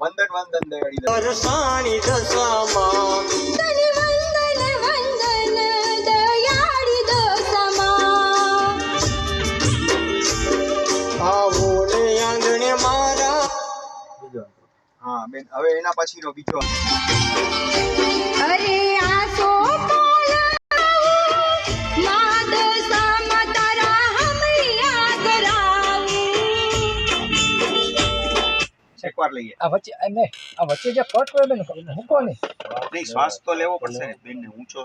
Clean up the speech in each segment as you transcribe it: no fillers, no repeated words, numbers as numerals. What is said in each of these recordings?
વંદન વંદન દયાળી વરસાણી દશામાં તને વંદન વંદન દયાળી દશામાં આવો ને આંગણે મારા બીજો હા બેન હવે એના પછીનો બીજો અરે આ સો એકવાર લઈએ આ વચ્ચે નહીં આ વચ્ચે જે કટ હોય બેન મૂકો નહીં નહીં શ્વાસ તો લેવો પડશે ને બેન ને ઊંચો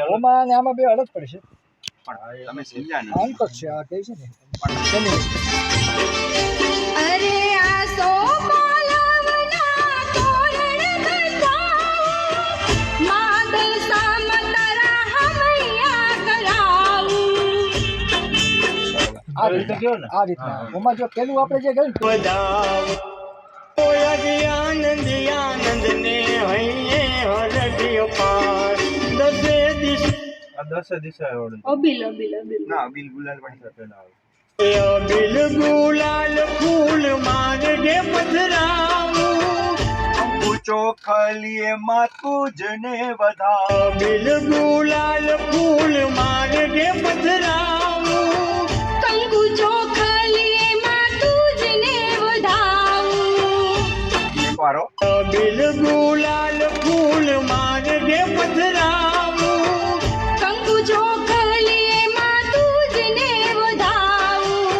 ઓમાં અને આમાં બે અલગ પડશે પણ તમે સમજ્યા ને આમ તો છે આ કહે છે ને પણ અરે આ સો પાલવના તોરણ બતાવું માદ સમતરા હમૈયા કરાવું આ રીતે કેવો ને આ રીતના ઓમાં જો પેલું આપણે જે ગયું બધાવ આનંદ આનંદ ને હૈયે હરડિયો પાર દસે દિશ આ 10 દિશા આવડે અબિલ અબિલ અબિલ ના બિલ ગુલાલ પણ પેલા આવે અબિલ ગુલાલ ફૂલ માર્ગે પધરાવું ઊંચો ખલીએ માં તુજને વધાવ અબિલ ગુલાલ ફૂલ માર્ગે પધરાવું કંકુ ચોખલીએ માં તુજને વધાવું એકવાર હો અબિલ ગુલાલ ફૂલ માર્ગે પધરાવું કંકુ ચોખલીએ માં તુજને વધાવું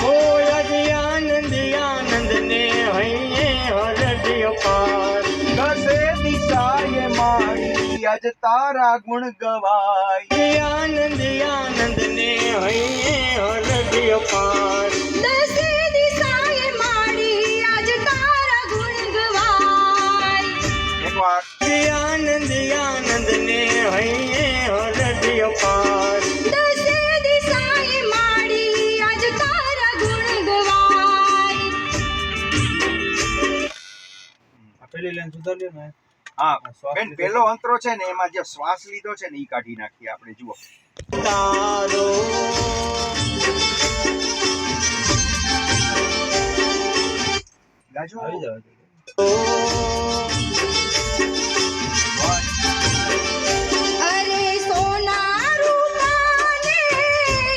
હોય આનંદ આનંદ ને હૈયે હરડિયો પાર દસે દિશાએ મારી આજ તારા ગુણ ગવાય આનંદ આનંદ ને હૈયે હરડિયો પાર દસે દિશાએ માડી આજ તારા ગુણ ગવાય એકવાર આનંદ આનંદ ને હૈયે હરડિયો પાર દસે દિશાએ માડી આજ તારા ગુણ ગવાય આ પેલી લાઈન સુધાર લ્યો ને હા બેન પેલો અંતરો છે ને એમાં જે શ્વાસ લીધો છે ને ઈ કાઢી નાખીએ આપણે જુઓ તારો ગાજો આવી જાવ અરે સોના રૂપાને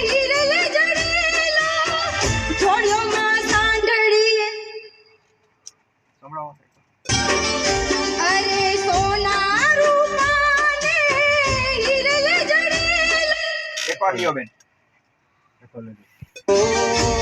હિરલે જડેલા જોડિયો માં સાંઢળીએ સંભળાવો અરે સોના રૂપાને હિરલે જડેલા એકવાર લ્યો બેન એકવાર લેજો ઓ